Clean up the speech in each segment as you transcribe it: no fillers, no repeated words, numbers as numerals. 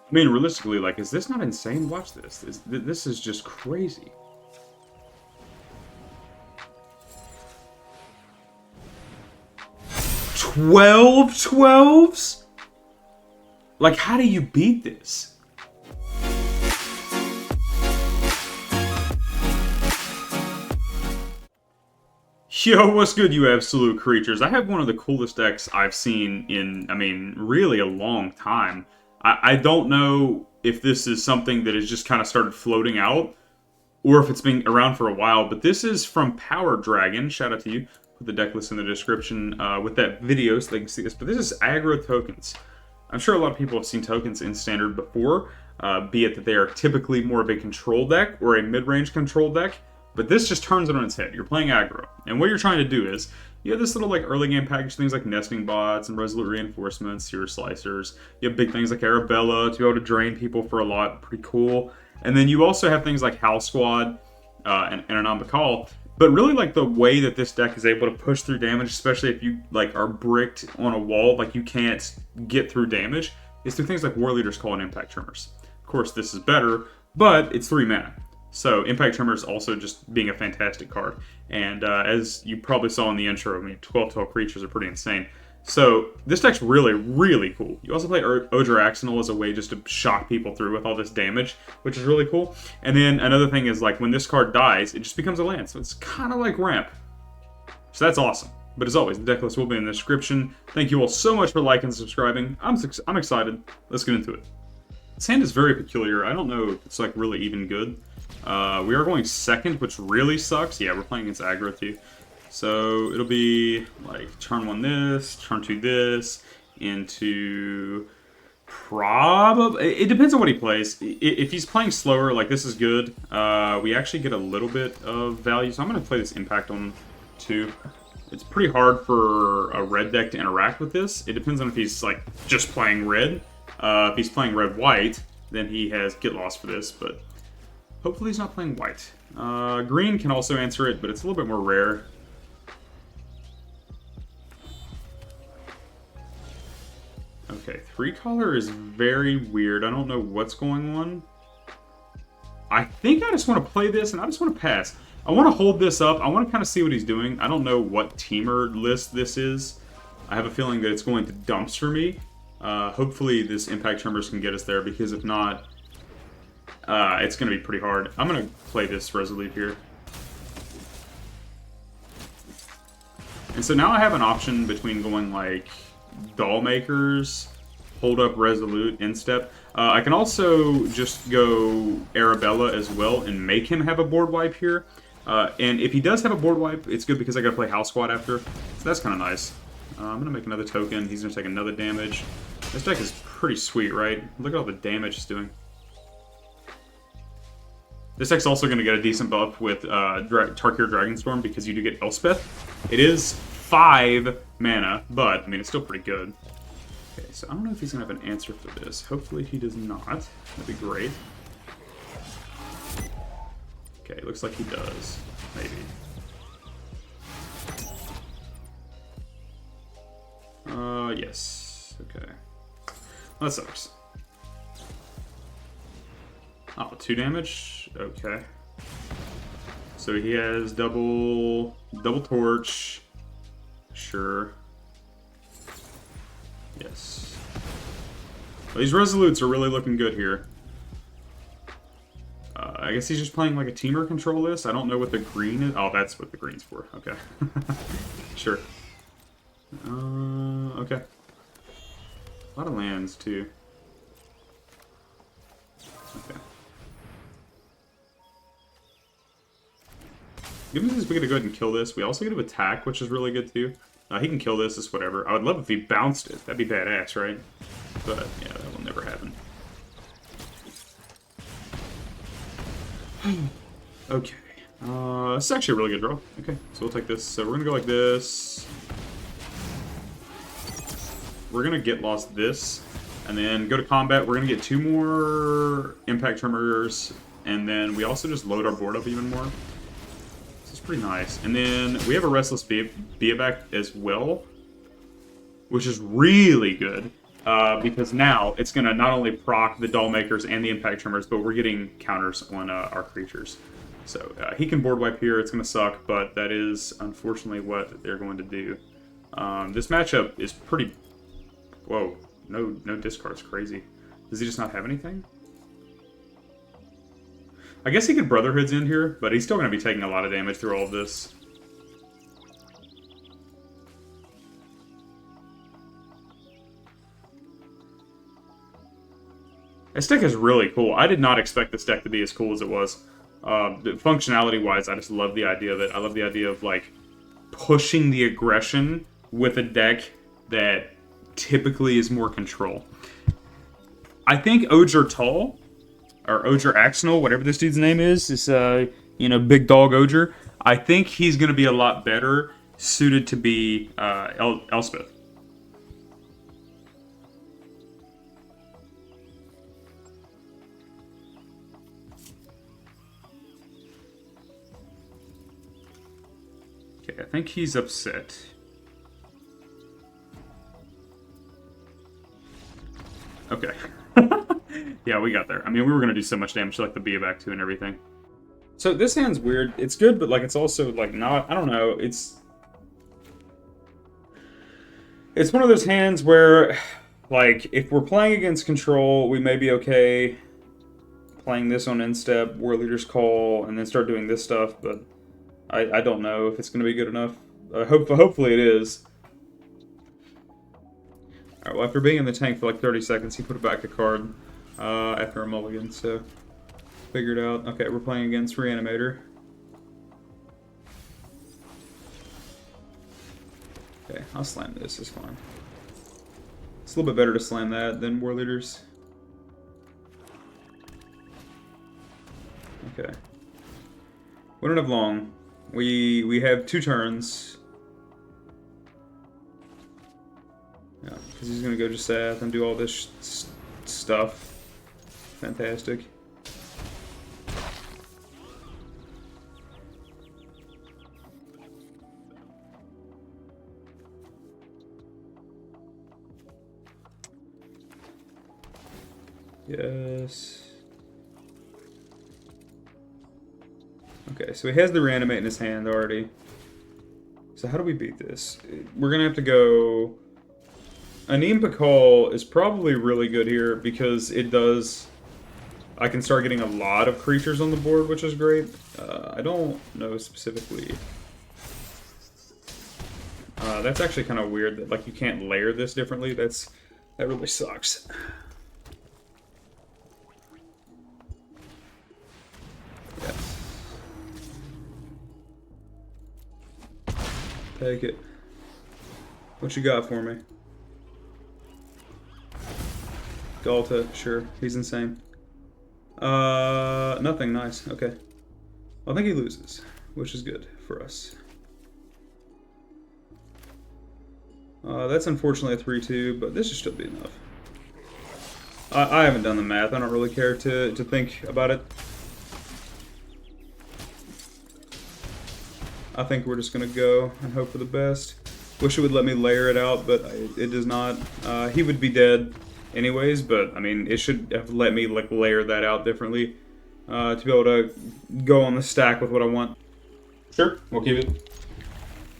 I mean, realistically, like, is this not insane? Watch this. This is just crazy. 12 12s? Like, how do you beat this? Yo, what's good, you absolute creatures? I have one of the coolest decks I've seen in, I mean, really a long time. I don't know if this is something that has just kind of started floating out, or if it's been around for a while, but this is from PowrDragn. Shout out to you. Put the deck list in the description with that video so they can see this. But this is aggro tokens. I'm sure a lot of people have seen tokens in Standard before, be it that they are typically more of a control deck or a mid-range control deck. But this just turns it on its head. You're playing aggro. And what you're trying to do is, you have this little like early game package, things like nesting bots and resolute reinforcements, your slicers. You have big things like Arabella to be able to drain people for a lot. Pretty cool. And then you also have things like House Squad and Anon Bakal. But really, like, the way that this deck is able to push through damage, especially if you like are bricked on a wall, like you can't get through damage, is through things like War Leader's Call and Impact Tremors. Of course, this is better, but it's 3 mana. So Impact Tremors also just being a fantastic card. And as you probably saw in the intro, I mean, 12 creatures are pretty insane. So this deck's really, really cool. You also play Odraxinal as a way just to shock people through with all this damage, which is really cool. And then another thing is, like, when this card dies, it just becomes a land. So it's kind of like Ramp. So that's awesome. But as always, the deck list will be in the description. Thank you all so much for liking and subscribing. I'm excited. Let's get into it. This hand is very peculiar. I don't know if it's, like, really even good. We are going second, which really sucks. Yeah, we're playing against aggro too. So it'll be like turn 1 this, turn 2 this, into probably... It depends on what he plays. If he's playing slower, like this is good. We actually get a little bit of value, so I'm going to play this impact on 2. It's pretty hard for a red deck to interact with this. It depends on if he's like just playing red. If he's playing red-white, then he has get lost for this, but hopefully he's not playing white. Green can also answer it, but it's a little bit more rare. Okay, 3-color is very weird. I don't know what's going on. I think I just want to play this, and I just want to pass. I want to hold this up. I want to kind of see what he's doing. I don't know what teamer list this is. I have a feeling that it's going to dumpster me. Hopefully this Impact Tremors can get us there, because if not, it's going to be pretty hard. I'm going to play this Resolute here. And so now I have an option between going like Doll Makers, hold up Resolute, instep. I can also just go Arabella as well and make him have a board wipe here. And if he does have a board wipe, it's good because I got to play House Squad after. So that's kind of nice. I'm going to make another token. He's going to take another damage. This deck is pretty sweet, right? Look at all the damage it's doing. This deck's also going to get a decent buff with Tarkir Dragonstorm because you do get Elspeth. It is 5 mana, but, I mean, it's still pretty good. Okay, so I don't know if he's going to have an answer for this. Hopefully he does not. That'd be great. Okay, looks like he does. Maybe. Yes. Okay. Well, that sucks. Oh, 2 damage? Okay. So he has double torch. Sure. Yes. Well, these Resolutes are really looking good here. I guess he's just playing like a teamer control list. I don't know what the green is. Oh, that's what the green's for. Okay. Sure. Okay. A lot of lands, too. Okay. Good news is we get to go ahead and kill this. We also get to attack, which is really good, too. He can kill this, it's whatever. I would love if he bounced it. That'd be badass, right? But, yeah, that will never happen. Okay. This is actually a really good draw. Okay, so we'll take this. So we're going to go like this. We're going to get lost this. And then go to combat. We're going to get 2 more Impact Tremors. And then we also just load our board up even more. This is pretty nice. And then we have a Restless Beaback as well, which is really good. because now it's going to not only proc the doll makers and the impact tremors, but we're getting counters on our creatures. So he can board wipe here. It's going to suck, but that is unfortunately what they're going to do. This matchup is pretty... Whoa, no discards, crazy. Does he just not have anything? I guess he could Brotherhoods in here, but he's still going to be taking a lot of damage through all of this. This deck is really cool. I did not expect this deck to be as cool as it was. Functionality-wise, I just love the idea of it. I love the idea of, like, pushing the aggression with a deck that typically is more control. I think Oger Tall, or Oger Axnal, whatever this dude's name is big dog Oger, I think he's going to be a lot better suited to be Elspeth. I think he's upset. Okay. Yeah, we got there. I mean, we were going to do so much damage to, like, the Bia back to and everything. So this hand's weird. It's good, but, like, it's also, like, not... I don't know. It's one of those hands where, like, if we're playing against control, we may be okay playing this on end step, War Leader's Call, and then start doing this stuff, but... I don't know if it's going to be good enough. Hopefully it is. Alright, well, after being in the tank for like 30 seconds, he put back a card after a mulligan, so figured out. Okay, we're playing against Reanimator. Okay, I'll slam this, it's fine. It's a little bit better to slam that than War Leaders. Okay. We don't have long. We have 2 turns. Yeah, because he's going to go just Sath and do all this stuff. Fantastic. Yes. Okay, so he has the Reanimate in his hand already. So how do we beat this? We're going to have to go... Anim Pakal is probably really good here because it does... I can start getting a lot of creatures on the board, which is great. I don't know specifically. That's actually kind of weird that, like, you can't layer this differently. That really sucks. Take it. What you got for me? Galta, sure. He's insane. Nothing. Nice. Okay. Well, I think he loses, which is good for us. That's unfortunately a 3-2, but this should still be enough. I haven't done the math. I don't really care to think about it. I think we're just going to go and hope for the best. Wish it would let me layer it out, but it does not. He would be dead anyways, but I mean, it should have let me like layer that out differently to be able to go on the stack with what I want. Sure, we'll keep it.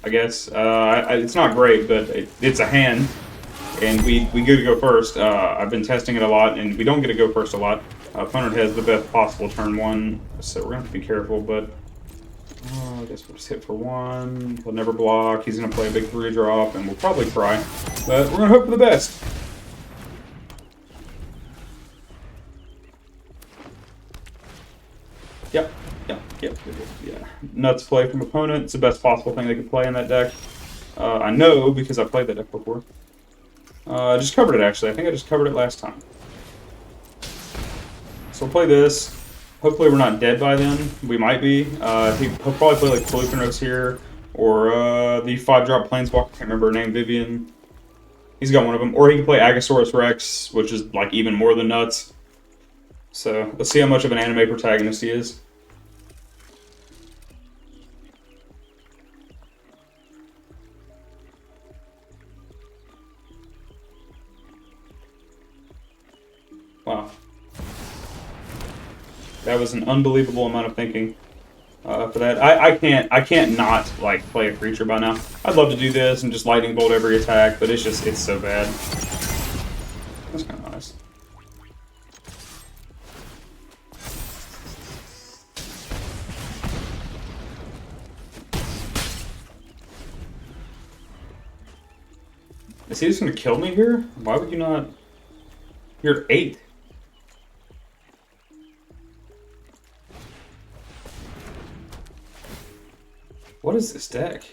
I guess. It's not great, but it's a hand, and we get to go first. I've been testing it a lot, and we don't get to go first a lot. Opponent has the best possible turn 1, so we're going to have to be careful, but... I guess we'll just hit for 1. He'll never block. He's going to play a big 3-drop, and we'll probably cry. But we're going to hope for the best. Yep. Yeah. Nuts play from opponent. It's the best possible thing they could play in that deck. I know because I played that deck before. I just covered it, actually. I think I just covered it last time. So we'll play this. Hopefully we're not dead by then. We might be. He'll probably play like Polychronos here, or the 5-drop Planeswalker, I can't remember her name, Vivian. He's got one of them. Or he can play Agasaurus Rex, which is like even more than nuts. So let's see how much of an anime protagonist he is. Wow. That was an unbelievable amount of thinking for that. I can't not like play a creature by now. I'd love to do this and just lightning bolt every attack, but it's so bad. That's kind of nice. Is he just gonna kill me here? Why would you not? You're at 8. What is this deck?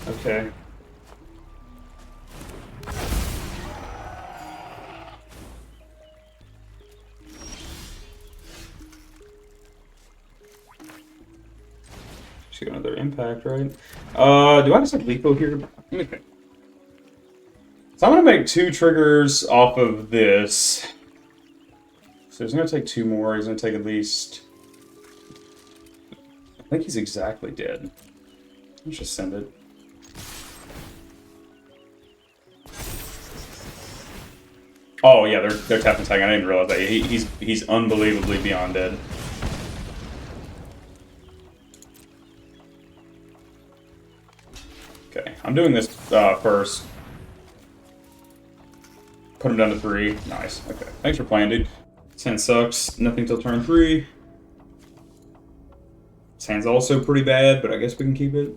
Okay. Should get another impact, right? Do I just have Lipo here? Okay. So I'm gonna make 2 triggers off of this. So he's gonna take 2 more. He's gonna take at least. I think he's exactly dead. Let's just send it. Oh yeah, they're tapping tag. I didn't realize that. He's unbelievably beyond dead. Okay, I'm doing this first. Put him down to 3. Nice. Okay, thanks for playing, dude. This hand sucks. Nothing till turn 3. This hand's also pretty bad, but I guess we can keep it.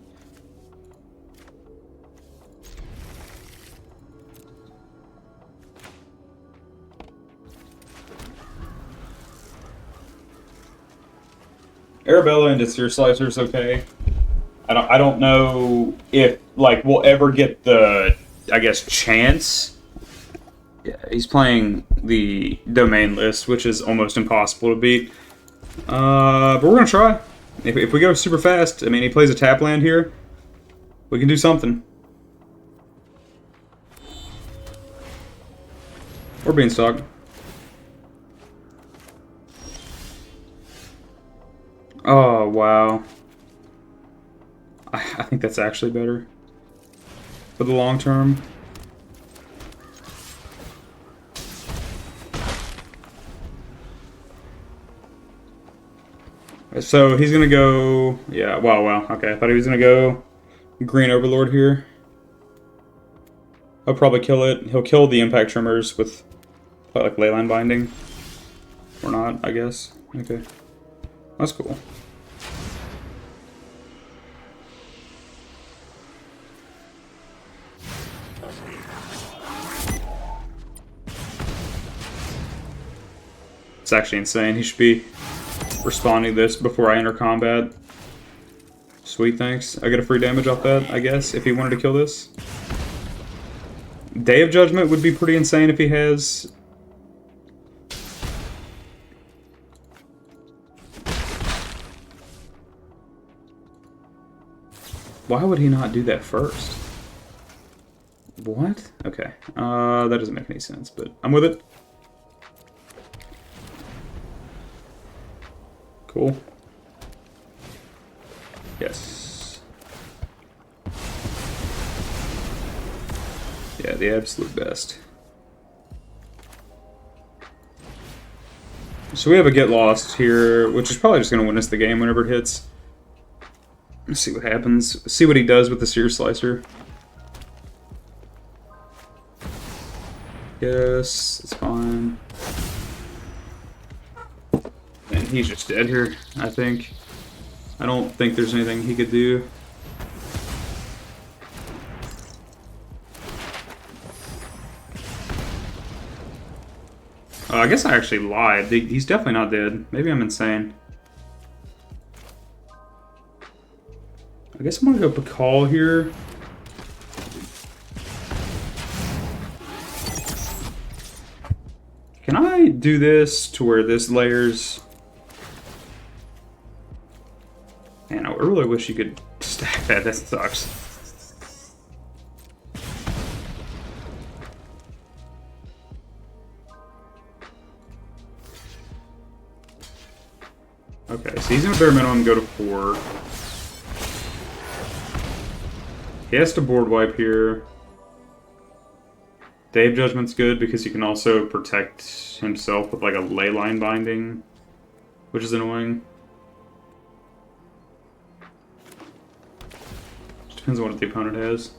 Arabella into Seer Slicer's okay. I don't know if like we'll ever get the I guess chance. Yeah, he's playing the domain list, which is almost impossible to beat. But we're gonna try. If we go super fast, I mean he plays a tap land here. We can do something. Or Beanstalk. Oh, wow. I think that's actually better. For the long term. So he's gonna go... Yeah, wow. Okay, I thought he was gonna go Green Overlord here. He'll probably kill it. He'll kill the Impact Tremors with like Leyline Binding. Or not, I guess. Okay. That's cool. It's actually insane. He should be responding to this before I enter combat. Sweet, thanks. I get a free damage off that, I guess, if he wanted to kill this. Day of Judgment would be pretty insane if he has... Why would he not do that first? What? Okay. That doesn't make any sense, but I'm with it. Cool. Yes. Yeah, the absolute best. So we have a Get Lost here, which is probably just going to win us the game whenever it hits. Let's see what happens. See what he does with the Seer Slicer. Yes, it's fine. And he's just dead here, I think. I don't think there's anything he could do. I guess I actually lied. He's definitely not dead. Maybe I'm insane. I guess I'm gonna go Pakal here. Can I do this to where this layers? Man, I really wish you could stack that. That sucks. Okay, so he's gonna bare minimum go to 4. He has to board wipe here. Day of Judgment's good because he can also protect himself with like a ley line binding, which is annoying. Just depends on what the opponent has.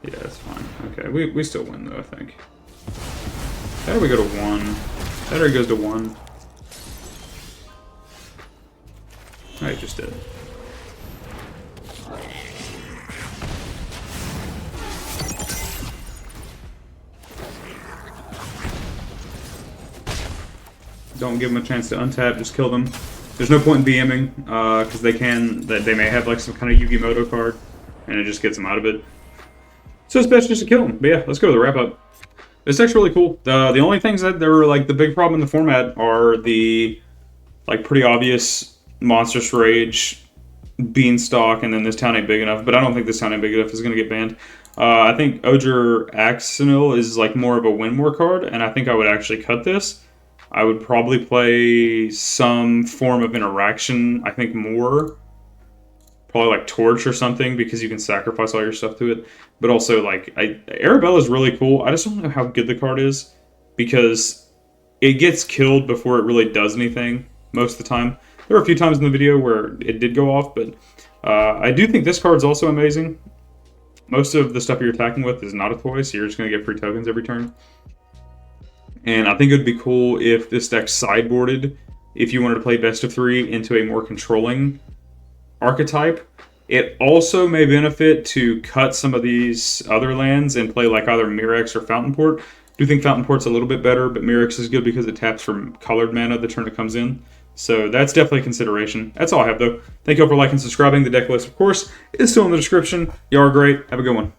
Yeah, that's fine. Okay, we still win though, I think. Battery go to 1. Battery goes to 1. I just did. Don't give them a chance to untap, just kill them. There's no point in BMing, because they may have like some kind of Yu-Gi-Moto card, and it just gets them out of it. So it's best just to kill them. But yeah, let's go to the wrap-up. This deck's really cool. The only things that are like the big problem in the format are the like pretty obvious Monstrous Rage, Beanstalk, and then this town ain't big enough. But I don't think this town ain't big enough is going to get banned. I think Ogre Axonil is like more of a win more card, and I think I would actually cut this. I would probably play some form of interaction, I think more. Probably like Torch or something, because you can sacrifice all your stuff to it. But also, like, Arabella is really cool. I just don't know how good the card is, because it gets killed before it really does anything most of the time. There were a few times in the video where it did go off, but I do think this card's also amazing. Most of the stuff you're attacking with is not a toy, so you're just going to get free tokens every turn. And I think it would be cool if this deck sideboarded, if you wanted to play best of 3 into a more controlling archetype. It also may benefit to cut some of these other lands and play like either Mirrex or Fountain Port. I do think Fountain Port's a little bit better, but Mirrex is good because it taps from colored mana the turn it comes in. So that's definitely a consideration. That's all I have, though. Thank you all for liking and subscribing. The deck list, of course, is still in the description. You are great. Have a good one.